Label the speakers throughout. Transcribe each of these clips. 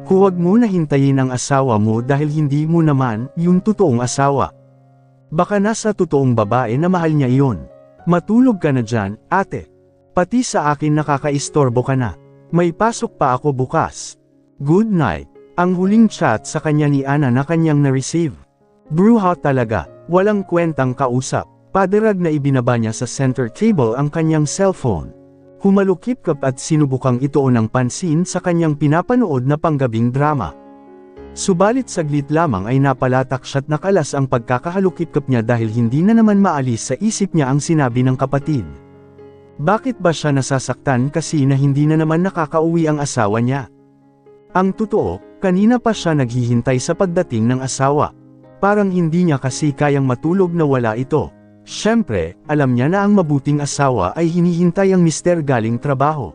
Speaker 1: Huwag mo na hintayin ang asawa mo dahil hindi mo naman yung totoong asawa. Baka nasa totoong babae na mahal niya iyon. Matulog ka na dyan, ate. Pati sa akin nakakaistorbo ka na. May pasok pa ako bukas. Good night. Ang huling chat sa kanya ni Ana na kanyang na-receive. Bruha talaga, walang kwentang kausap. Paderag na ibinaba niya sa center table ang kanyang cellphone. Humalukip-kap at sinubukang ituon ng pansin sa kanyang pinapanood na panggabing drama. Subalit saglit lamang ay napalatak siya't nakalas ang pagkakahalukip-kap niya dahil hindi na naman maalis sa isip niya ang sinabi ng kapatid. Bakit ba siya nasasaktan kasi na hindi na naman nakakauwi ang asawa niya? Ang totoo, kanina pa siya naghihintay sa pagdating ng asawa. Parang hindi niya kasi kayang matulog na wala ito. Siyempre, alam niya na ang mabuting asawa ay hinihintay ang mister galing trabaho.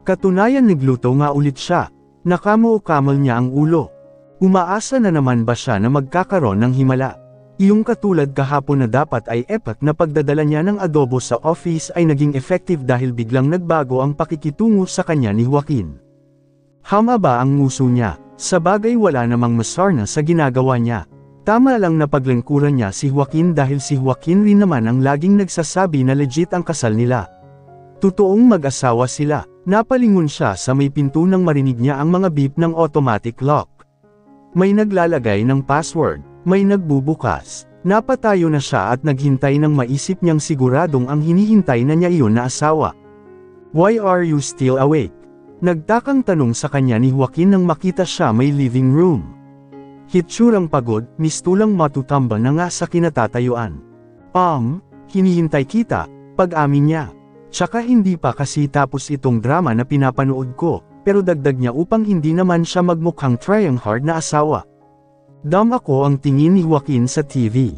Speaker 1: Katunayan nagluto nga ulit siya. Nakamuo-kamal niya ang ulo. Umaasa na naman ba siya na magkakaroon ng himala? Iyong katulad kahapon na dapat ay epat na pagdadala niya ng adobo sa office ay naging effective dahil biglang nagbago ang pakikitungo sa kanya ni Joaquin. Hama ba ang nguso niya? Sa bagay wala namang masarna sa ginagawa niya. Tama lang na paglingkuran niya si Joaquin dahil si Joaquin rin naman ang laging nagsasabi na legit ang kasal nila. Totoong mag-asawa sila. Napalingon siya sa may pinto nang marinig niya ang mga beep ng automatic lock. May naglalagay ng password, may nagbubukas. Napatayo na siya at naghintay ng maisip niyang siguradong ang hinihintay na niya iyon na asawa. Why are you still awake? Nagtakang tanong sa kanya ni Joaquin nang makita siya may living room. Hitsurang pagod, mistulang matutamba na nga sa kinatatayuan. Hinihintay kita, pag-amin niya. Tsaka hindi pa kasi tapos itong drama na pinapanood ko, pero dagdag niya upang hindi naman siya magmukhang trying hard na asawa. Dam ako ang tingin ni Joaquin sa TV.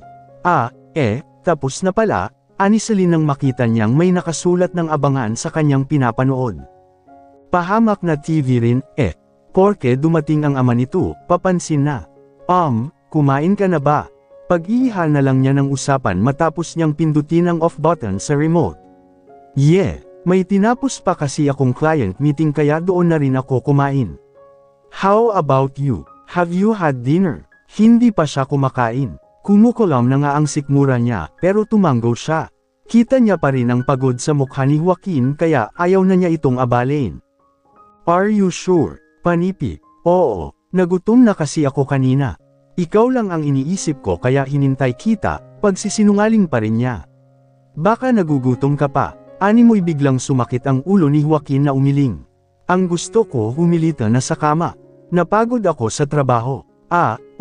Speaker 1: Tapos na pala, anisalin nang makita niyang may nakasulat ng abangan sa kanyang pinapanood. Pahamak na TV rin, porke dumating ang ama nito, papansin na. Kumain ka na ba? Pag-iihan na lang niya ng usapan matapos niyang pindutin ang off button sa remote. May tinapos pa kasi akong client meeting kaya doon na rin ako kumain. How about you? Have you had dinner? Hindi pa siya kumakain. Kumukulam na nga ang sikmura niya, pero tumango siya. Kita niya pa rin ang pagod sa mukha ni Joaquin kaya ayaw na niya itong abalin. Are you sure? Panipi. Oo. Nagutom na kasi ako kanina. Ikaw lang ang iniisip ko kaya hinintay kita, pagsisinungaling pa rin niya. Baka nagugutom ka pa. Ani mo'y biglang sumakit ang ulo ni Joaquin na umiling. Ang gusto ko humilita na sa kama. Napagod ako sa trabaho.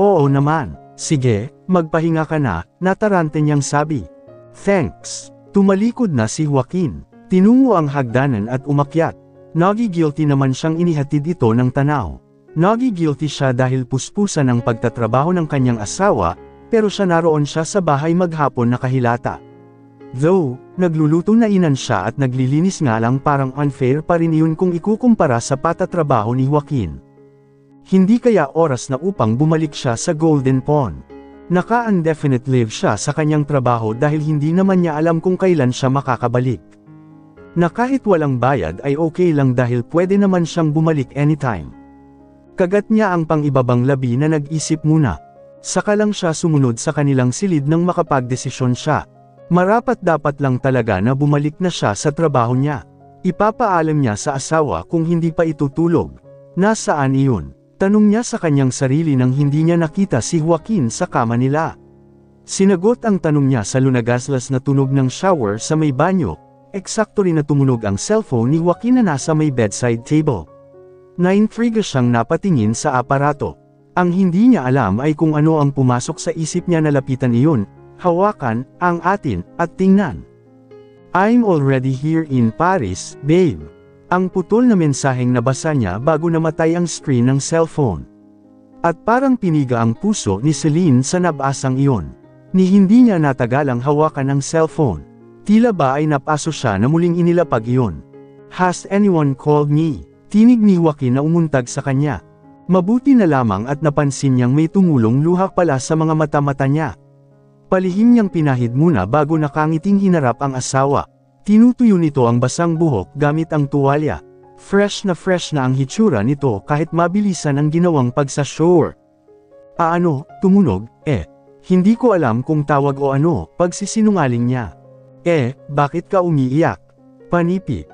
Speaker 1: Oo naman. Sige, magpahinga ka na, natarante niyang sabi. Thanks. Tumalikod na si Joaquin. Tinungo ang hagdanan at umakyat. Nagigilty naman siyang inihatid ito ng tanaw. Nagigilty siya dahil puspusan ang pagtatrabaho ng kanyang asawa, pero siya naroon siya sa bahay maghapon na kahilata. Though, nagluluto na inan siya at naglilinis nga lang parang unfair pa rin yun kung ikukumpara sa patatrabaho ni Joaquin. Hindi kaya oras na upang bumalik siya sa Golden Pond. Naka-indefinite leave siya sa kanyang trabaho dahil hindi naman niya alam kung kailan siya makakabalik. Na kahit walang bayad ay okay lang dahil pwede naman siyang bumalik anytime. Kagat niya ang pang-ibabang labi na nag-isip muna. Saka lang siya sumunod sa kanilang silid nang makapagdesisyon siya. Marapat dapat lang talaga na bumalik na siya sa trabaho niya. Ipapaalam niya sa asawa kung hindi pa itutulog. Nasaan iyon? Tanong niya sa kanyang sarili nang hindi niya nakita si Joaquin sa kama nila. Sinagot ang tanong niya sa lunagaslas na tunog ng shower sa may banyo. Eksakto rin na tumunog ang cellphone ni Joaquin na nasa may bedside table. Naintriga siyang napatingin sa aparato. Ang hindi niya alam ay kung ano ang pumasok sa isip niya na lapitan iyon, hawakan, ang atin, at tingnan. I'm already here in Paris, babe. Ang putol na mensaheng nabasa niya bago namatay ang screen ng cellphone. At parang piniga ang puso ni Celine sa nabasang iyon. Ni hindi niya natagalang hawakan ang cellphone. Tila ba ay napaso siya na muling inilapag iyon. Has anyone called me? Tinig ni Joaquin na umuntag sa kanya. Mabuti na lamang at napansin niyang may tumulong luha pala sa mga mata-mata niya. Palihim niyang pinahid muna bago nakangiting hinarap ang asawa. Tinutuyo nito ang basang buhok gamit ang tuwalya. Fresh na ang hitsura nito kahit mabilisan ang ginawang pagsashore. Tumunog, Hindi ko alam kung tawag o ano, pagsisinungaling niya. Bakit ka umiiyak? Panipi,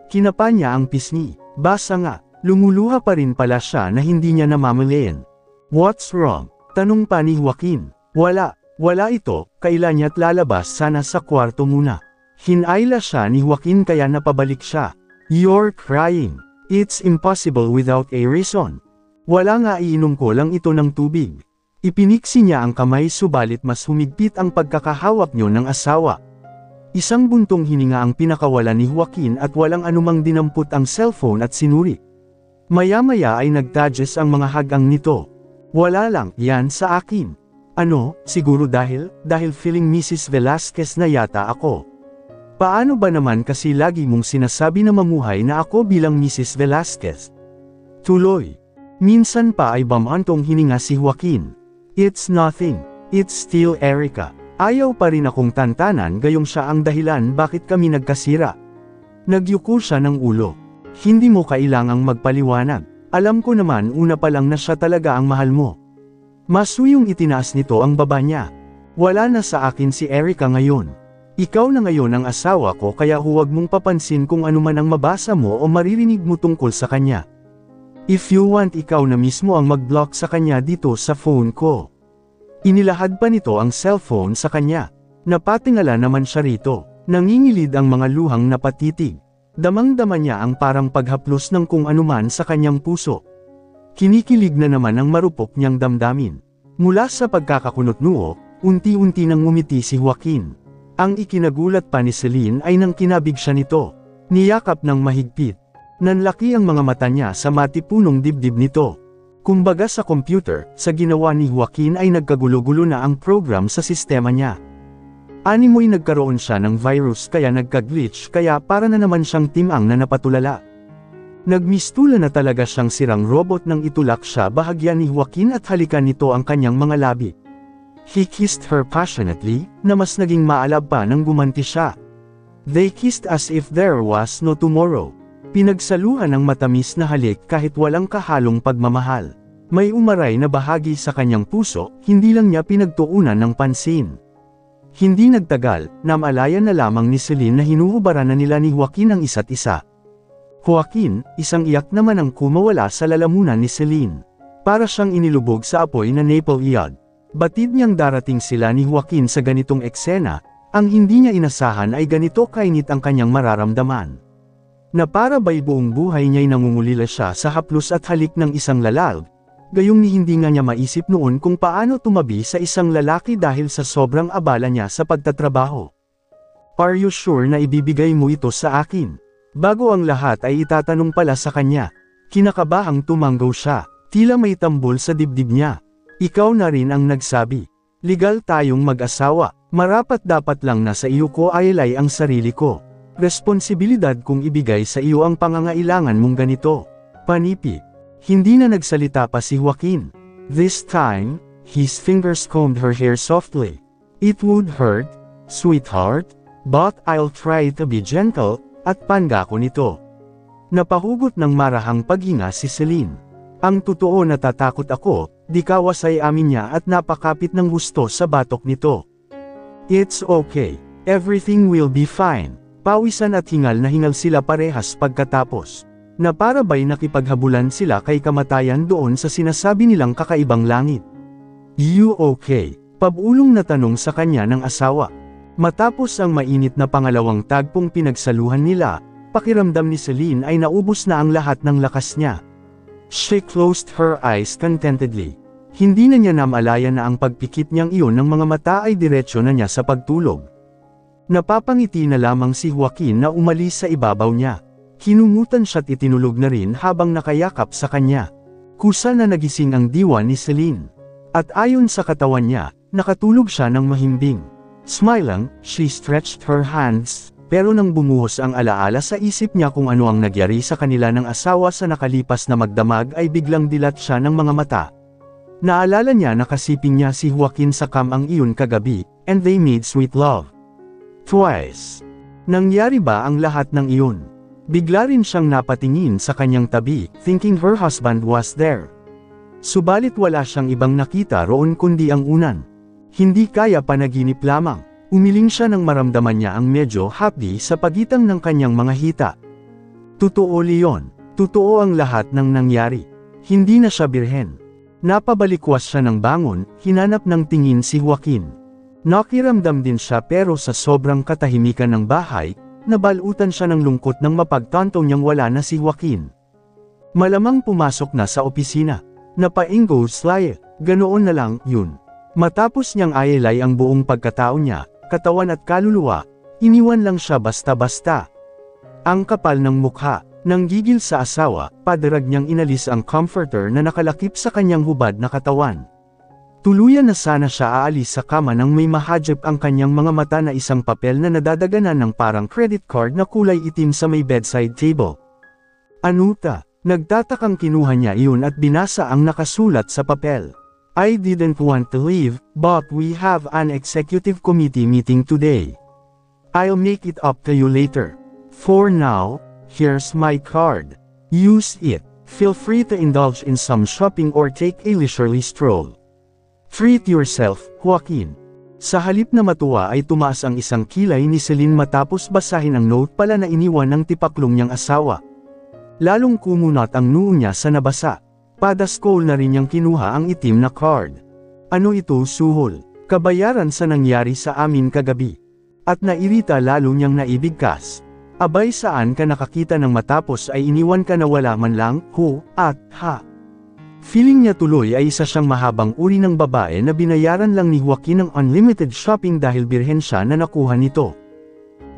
Speaker 1: kinapa niya ang pisngi. Basa nga, lumuluha pa rin pala siya na hindi niya namamalayan. What's wrong? Tanong pa ni Joaquin. Wala ito, kailan niya't lalabas sana sa kwarto muna. Hinayla siya ni Joaquin kaya napabalik siya. You're crying. It's impossible without a reason. Wala nga, iinom ko lang ito ng tubig. Ipiniksi niya ang kamay subalit mas humigpit ang pagkakahawak niyo ng asawa. Isang buntong hininga ang pinakawala ni Joaquin at walang anumang dinampot ang cellphone at sinuri. Maya-maya ay nagtadges ang mga hagang nito. Wala lang, yan sa akin. Siguro dahil feeling Mrs. Velasquez na yata ako. Paano ba naman kasi lagi mong sinasabi na mamuhay na ako bilang Mrs. Velasquez? Tuloy. Minsan pa ay bamantong hininga si Joaquin. It's nothing. It's still Erica. Ayaw pa rin akong tantanan gayong siya ang dahilan bakit kami nagkasira. Nagyuko siya ng ulo. Hindi mo kailangang magpaliwanag. Alam ko naman una pa lang na siya talaga ang mahal mo. Masuyong itinaas nito ang baba niya. Wala na sa akin si Erica ngayon. Ikaw na ngayon ang asawa ko kaya huwag mong papansin kung ano man ang mabasa mo o maririnig mo tungkol sa kanya. If you want, ikaw na mismo ang mag-block sa kanya dito sa phone ko. Inilahad pa nito ang cellphone sa kanya. Napatingala naman siya rito. Nangingilid ang mga luhang napatitig. Damang-dama niya ang parang paghaplos ng kung anuman sa kanyang puso. Kinikilig na naman ang marupok niyang damdamin. Mula sa pagkakakunot-noo, unti-unti nang ngumiti si Joaquin. Ang ikinagulat pa ni Celine ay nang kinabig siya nito. Niyakap ng mahigpit. Nanlaki ang mga mata niya sa matipunong dibdib nito. Kumbaga sa computer, sa ginawa ni Joaquin ay nagkagulo-gulo na ang program sa sistema niya. Animoy nagkaroon siya ng virus kaya nagka-glitch kaya para na naman siyang timang na napatulala. Nagmistula na talaga siyang sirang robot nang itulak siya bahagya ni Joaquin at halikan nito ang kanyang mga labi. He kissed her passionately, na mas naging maalab pa nang gumanti siya. They kissed as if there was no tomorrow. Pinagsaluhan ng matamis na halik kahit walang kahalong pagmamahal. May umaray na bahagi sa kanyang puso, hindi lang niya pinagtuunan ng pansin. Hindi nagtagal, namalayan na lamang ni Celine na hinuhubaran na nila ni Joaquin ang isa't isa. Joaquin, isang iyak naman ang kumawala sa lalamunan ni Celine. Para siyang inilubog sa apoy na Naple Iod. Batid niyang darating sila ni Joaquin sa ganitong eksena, ang hindi niya inasahan ay ganito kainit ang kanyang mararamdaman. Na para ba'y buong buhay niya'y nangungulila siya sa haplos at halik ng isang lalaki, gayong ni hindi nga niya maisip noon kung paano tumabi sa isang lalaki dahil sa sobrang abala niya sa pagtatrabaho. Are you sure na ibibigay mo ito sa akin? Bago ang lahat ay itatanong pala sa kanya. Kinakabahang tumanggaw siya, tila may tambol sa dibdib niya. Ikaw na rin ang nagsabi. Legal tayong mag-asawa, marapat dapat lang na sa iyo ko ayalay ang sarili ko. Responsibilidad kong ibigay sa iyo ang pangangailangan mong ganito. Panipi. Hindi na nagsalita pa si Joaquin. This time, his fingers combed her hair softly. It would hurt, sweetheart, but I'll try to be gentle. At pangako nito. Napahugot ng marahang paghinga si Celine. Ang totoo natatakot ako, di kawasay amin niya at napakapit ng gusto sa batok nito. It's okay. Everything will be fine. Pawisan at hingal na hingal sila parehas pagkatapos. Na para ba'y nakipaghabulan sila kay kamatayan doon sa sinasabi nilang kakaibang langit. You okay? Pabulong na tanong sa kanya ng asawa. Matapos ang mainit na pangalawang tagpong pinagsaluhan nila, pakiramdam ni Celine ay naubos na ang lahat ng lakas niya. She closed her eyes contentedly. Hindi na niya namalaya na ang pagpikit niyang iyon ng mga mata ay diretsyo na niya sa pagtulog. Napapangiti na lamang si Joaquin na umalis sa ibabaw niya. Hinumutan siya't itinulog na rin habang nakayakap sa kanya. Kusa na nagising ang diwa ni Celine. At ayon sa katawan niya, nakatulog siya ng mahimbing. Smiling, she stretched her hands, pero nang bumuhos ang alaala sa isip niya kung ano ang nagyari sa kanila ng asawa sa nakalipas na magdamag ay biglang dilat siya ng mga mata. Naalala niya na kasiping niya si Joaquin sa kamang iyon kagabi, and they made sweet love. Twice. Nangyari ba ang lahat ng iyon? Bigla rin siyang napatingin sa kanyang tabi, thinking her husband was there. Subalit wala siyang ibang nakita roon kundi ang unan. Hindi kaya panaginip lamang. Umiling siya nang maramdaman niya ang medyo hapdi sa pagitan ng kanyang mga hita. Totoo Leon, totoo ang lahat ng nangyari. Hindi na siya birhen. Napabalikwas siya ng bangon, hinanap ng tingin si Joaquin. Nakiramdam din siya pero sa sobrang katahimikan ng bahay, nabalutan siya ng lungkot nang mapagtanto niyang wala na si Joaquin. Malamang pumasok na sa opisina. Napaingo sly, ganoon na lang yun. Matapos niyang ayelay ang buong pagkatao niya, katawan at kaluluwa, iniwan lang siya basta-basta. Ang kapal ng mukha, nang gigil sa asawa, padarag niyang inalis ang comforter na nakalakip sa kanyang hubad na katawan. Tuluyan na sana siya aalis sa kama nang may mahadjep ang kanyang mga mata na isang papel na nadadaganan ng parang credit card na kulay itim sa may bedside table. Anuta, nagtatakang kinuha niya iyon at binasa ang nakasulat sa papel. I didn't want to leave, but we have an executive committee meeting today. I'll make it up to you later. For now, here's my card. Use it. Feel free to indulge in some shopping or take a leisurely stroll. Treat yourself, Joaquin. Sa halip na matuwa ay tumaas ang isang kilay ni Celine matapos basahin ang note pala na iniwan ng tipaklong niyang asawa. Lalong kumunat ang noo niya sa nabasa. Padaskol na rin niyang kinuha ang itim na card. Ano ito suhol? Kabayaran sa nangyari sa amin kagabi. At nairita lalo niyang naibigkas. Abay saan ka nakakita ng matapos ay iniwan ka na wala man lang, ho, at ha. Feeling niya tuloy ay isa siyang mahabang uri ng babae na binayaran lang ni Joaquin ng unlimited shopping dahil birhen siya na nakuha nito.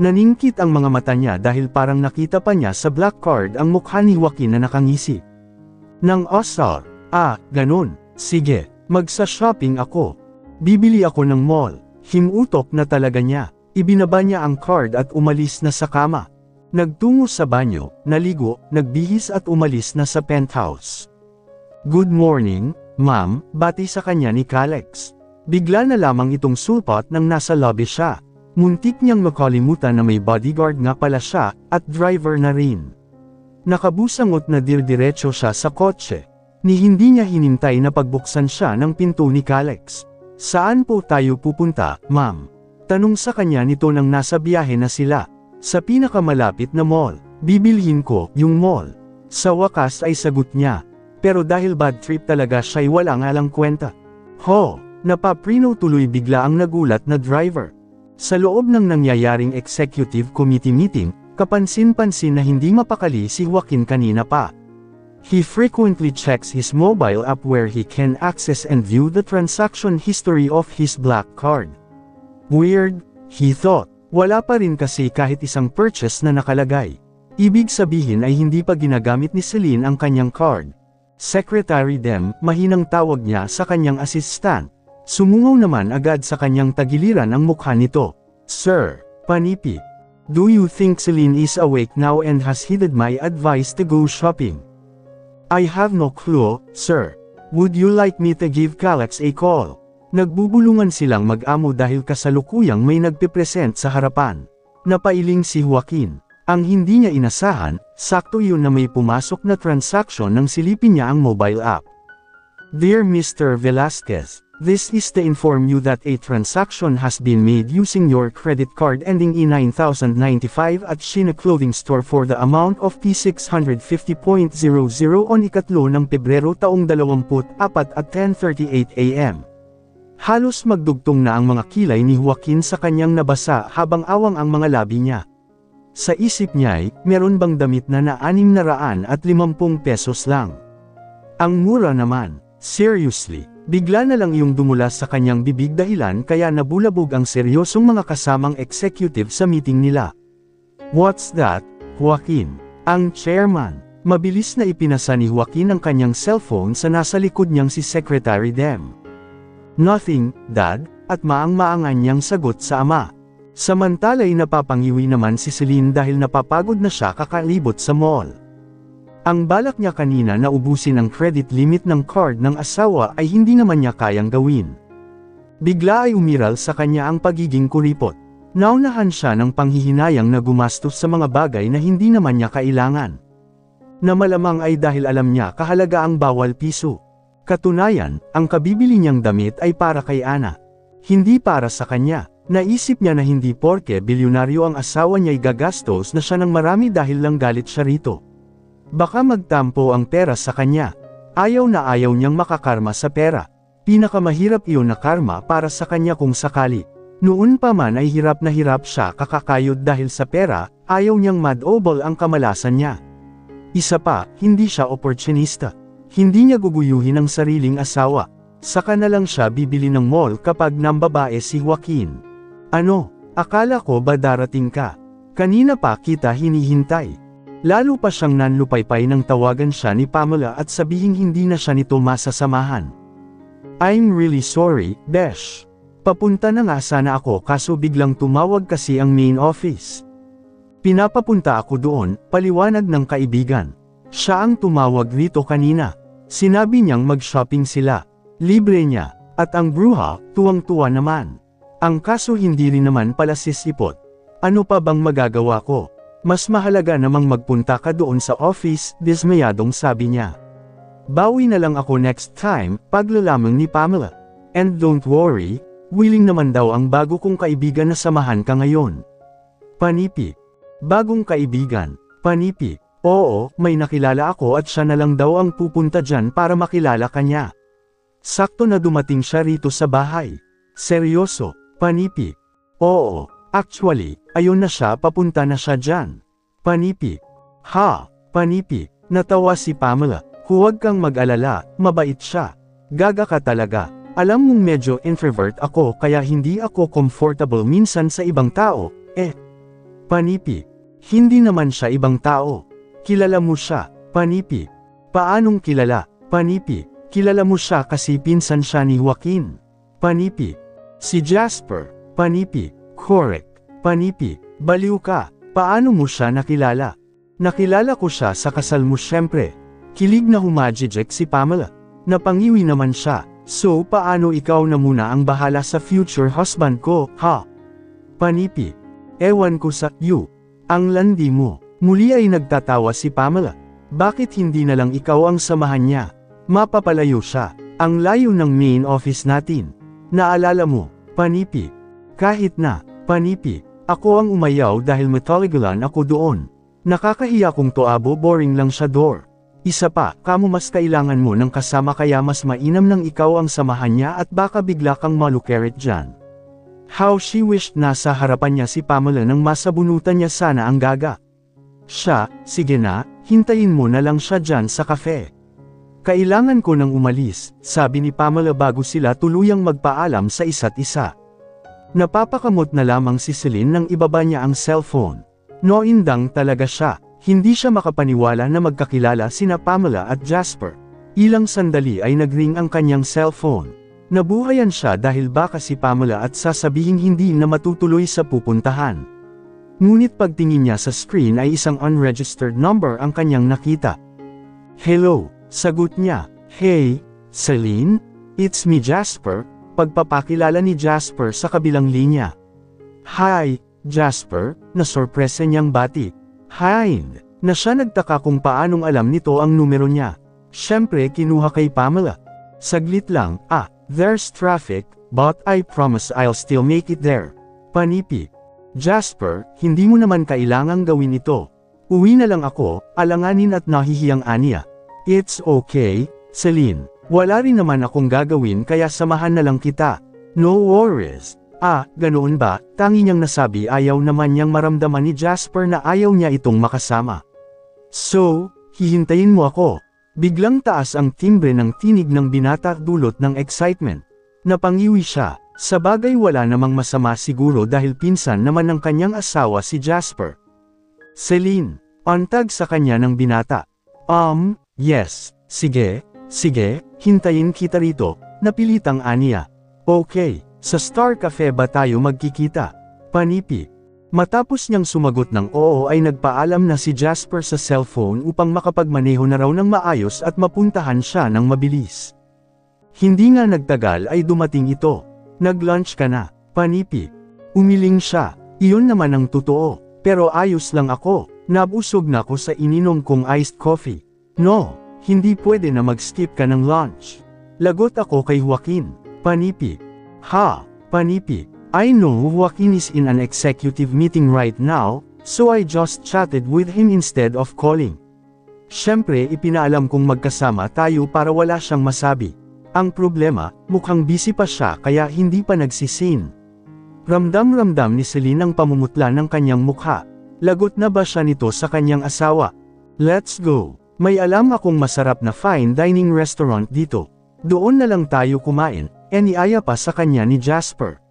Speaker 1: Naningkit ang mga mata niya dahil parang nakita pa niya sa black card ang mukha ni Joaquin na nakangisi. Nang asar, ganun, sige, magsa-shopping ako. Bibili ako ng mall. Himutok na talaga niya. Ibinaba niya ang card at umalis na sa kama. Nagtungo sa banyo, naligo, nagbihis at umalis na sa penthouse. Good morning, ma'am, bati sa kanya ni Calex. Bigla na lamang itong sulpot nang nasa lobby siya. Muntik niyang makalimutan na may bodyguard nga pala siya, at driver na rin. Nakabusangot na dirdiretso siya sa kotse. Ni hindi niya hinintay na pagbuksan siya ng pinto ni Calex. Saan po tayo pupunta, ma'am? Tanong sa kanya nito nang nasa biyahe na sila. Sa pinakamalapit na mall. Bibilhin ko yung mall. Sa wakas ay sagot niya. Pero dahil bad trip talaga siya'y wala nga lang kwenta. Ho! Napaprino tuloy bigla ang nagulat na driver. Sa loob ng nangyayaring executive committee meeting, kapansin-pansin na hindi mapakali si Joaquin kanina pa. He frequently checks his mobile app where he can access and view the transaction history of his black card. Weird, he thought. Wala pa rin kasi kahit isang purchase na nakalagay. Ibig sabihin ay hindi pa ginagamit ni Celine ang kanyang card. Secretary Dem, mahinang tawag niya sa kanyang assistant. Sumungaw naman agad sa kanyang tagiliran ang mukha nito. Sir, panipi. Do you think Celine is awake now and has heeded my advice to go shopping? I have no clue, sir. Would you like me to give Calex a call? Nagbubulungan silang mag-amo dahil kasalukuyang may nagpipresent sa harapan. Napailing si Joaquin. Ang hindi niya inasahan, sakto yun na may pumasok na transaction nang silipin niya ang mobile app. Dear Mr. Velasquez, this is to inform you that a transaction has been made using your credit card ending in 9095 at Sheena Clothing Store for the amount of P650.00 on ikatlo ng Pebrero taong 24 at 10:38 AM. Halos magdugtong na ang mga kilay ni Joaquin sa kanyang nabasa habang awang ang mga labi niya. Sa isip niya'y, meron bang damit na 650 pesos lang? Ang mura naman, seriously. Bigla na lang yung dumulas sa kanyang bibig dahilan kaya nabulabog ang seryosong mga kasamang executive sa meeting nila. What's that, Joaquin? Ang chairman. Mabilis na ipinasa ni Joaquin ang kanyang cellphone sa nasa likod niyang si Secretary Dem. Nothing, Dad, at maang-maangan niyang sagot sa ama. Samantala'y napapangiwi naman si Celine dahil napapagod na siya kakalibot sa mall. Ang balak niya kanina na ubusin ang credit limit ng card ng asawa ay hindi naman niya kayang gawin. Bigla ay umiral sa kanya ang pagiging kuripot. Naunahan siya ng panghihinayang na gumastos sa mga bagay na hindi naman niya kailangan. Na malamang ay dahil alam niya kahalaga ang bawal piso. Katunayan, ang kabibili niyang damit ay para kay Ana. Hindi para sa kanya. Naisip niya na hindi porke bilyonaryo ang asawa niya'y gagastos na siya ng marami dahil lang galit siya rito. Baka magtampo ang pera sa kanya. Ayaw na ayaw niyang makakarma sa pera. Pinakamahirap iyon na karma para sa kanya kung sakali. Noon pa man ay hirap na hirap siya kakakayod dahil sa pera, ayaw niyang madobol ang kamalasan niya. Isa pa, hindi siya opportunista. Hindi niya guguyuhin ang sariling asawa. Saka na lang siya bibili ng mall kapag nambabae si Joaquin. Ano, akala ko ba darating ka? Kanina pa kita hinihintay. Lalo pa siyang nanlupaypay nang tawagan siya ni Pamela at sabihing hindi na siya nito masasamahan. I'm really sorry, Besh. Papunta na nga sana ako kaso biglang tumawag kasi ang main office. Pinapapunta ako doon, paliwanag ng kaibigan. Siya ang tumawag rito kanina. Sinabi niyang mag-shopping sila. Libre niya, at ang bruha, tuwang-tuwa naman. Ang kaso hindi rin naman pala sisipot. Ano pa bang magagawa ko? Mas mahalaga namang magpunta ka doon sa office, dismayadong sabi niya. Bawi na lang ako next time, paglalamang ni Pamela. And don't worry, willing naman daw ang bago kong kaibigan na samahan ka ngayon. Panipi. Bagong kaibigan. Panipi. Oo, may nakilala ako at siya na lang daw ang pupunta dyan para makilala ka niya. Sakto na dumating siya rito sa bahay. Seryoso. Panipi. Oo, actually, ayun na siya papunta na siya dyan. Panipi. Ha, panipi. Natawa si Pamela. Huwag kang mag-alala, mabait siya. Gaga ka talaga. Alam mong medyo introvert ako kaya hindi ako comfortable minsan sa ibang tao, Panipi. Hindi naman siya ibang tao. Kilala mo siya, Panipi. Paanong kilala, Panipi? Kilala mo siya kasi pinsan siya ni Joaquin. Panipi. Si Jasper, Panipi. Correct, Panipi. Baliw ka, paano mo siya nakilala? Nakilala ko siya sa kasal mo syempre. Kilig na humajijek si Pamela. Napangiwi naman siya. So paano ikaw na muna ang bahala sa future husband ko, ha? Panipi. Ewan ko sa you. Ang landi mo. Muli ay nagtatawa si Pamela. Bakit hindi na lang ikaw ang samahan niya? Mapapalayo siya. Ang layo ng main office natin. Naalala mo, Panipi. Kahit na, Panipi. Ako ang umayaw dahil mataligalan ako doon. Nakakahiya kung toabo boring lang siya door. Isa pa, kamo mas kailangan mo ng kasama kaya mas mainam nang ikaw ang samahan niya at baka bigla kang malukeret dyan. How she wished nasa harapan niya si Pamela nang masabunutan niya sana ang gaga. Siya, sige na, hintayin mo na lang siya dyan sa cafe. Kailangan ko nang umalis, sabi ni Pamela bago sila tuluyang magpaalam sa isa't isa. Napapakamot na lamang si Celine nang ibaba niya ang cellphone. Noindang talaga siya. Hindi siya makapaniwala na magkakilala sina Pamela at Jasper. Ilang sandali ay nagring ang kanyang cellphone. Nabuhayan siya dahil baka si Pamela at sasabihing hindi na matutuloy sa pupuntahan. Ngunit pagtingin niya sa screen ay isang unregistered number ang kanyang nakita. Hello, sagot niya. Hey, Celine? It's me Jasper, pagpapakilala ni Jasper sa kabilang linya. Hi, Jasper, nasorpresa niyang bati. Hind, na siya nagtaka kung paanong alam nito ang numero niya. Siyempre kinuha kay Pamela. Saglit lang, there's traffic, but I promise I'll still make it there. Panipi. Jasper, hindi mo naman kailangang gawin ito. Uwi na lang ako, alanganin at nahihiyang aniya. It's okay, Celine. Wala rin naman akong gagawin kaya samahan na lang kita. No worries. Ganoon ba? Tangi niyang nasabi ayaw naman niyang maramdaman ni Jasper na ayaw niya itong makasama. So, hihintayin mo ako. Biglang taas ang timbre ng tinig ng binata dulot ng excitement. Napangiwi siya, sa bagay wala namang masama siguro dahil pinsan naman ng kanyang asawa si Jasper. Celine, antag sa kanya ng binata. Yes, sige, hintayin kita rito, napilitang aniya. Okay. Sa Star Cafe ba tayo magkikita? Panipi. Matapos niyang sumagot ng oo ay nagpaalam na si Jasper sa cellphone upang makapagmaneho na raw ng maayos at mapuntahan siya ng mabilis. Hindi nga nagtagal ay dumating ito. Nag-lunch ka na, Panipi. Umiling siya. Iyon naman ang totoo, pero ayos lang ako, nabusog na ako sa ininom kong iced coffee. No, hindi pwede na mag-skip ka ng lunch. Lagot ako kay Joaquin. Panipik. Ha, panipik. I know Joaquin is in an executive meeting right now, so I just chatted with him instead of calling. Siyempre ipinaalam kong magkasama tayo para wala siyang masabi. Ang problema, mukhang busy pa siya kaya hindi pa nagsisin. Ramdam-ramdam ni Celine ang pamumutla ng kanyang mukha. Lagot na ba siya nito sa kanyang asawa? Let's go. May alam akong masarap na fine dining restaurant dito. Doon na lang tayo kumain, niaya pa sa kanya ni Jasper.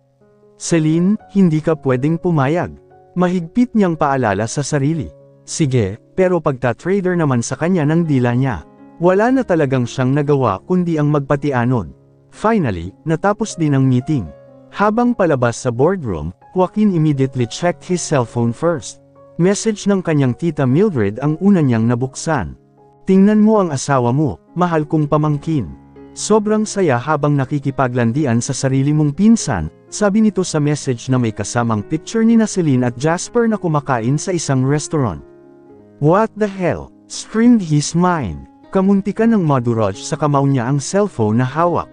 Speaker 1: Celine, hindi ka pwedeng pumayag. Mahigpit niyang paalala sa sarili. Sige, pero pagta-trader naman sa kanya ng dila niya. Wala na talagang siyang nagawa kundi ang magpatianon. Finally, natapos din ang meeting. Habang palabas sa boardroom, Joaquin immediately checked his cellphone first. Message ng kanyang tita Mildred ang una niyang nabuksan. Tingnan mo ang asawa mo, mahal kong pamangkin. Sobrang saya habang nakikipaglandian sa sarili mong pinsan, sabi nito sa message na may kasamang picture ni Celine at Jasper na kumakain sa isang restaurant. What the hell? Screamed his mind. Kamuntikan ng maduraj sa kamao niya ang cellphone na hawak.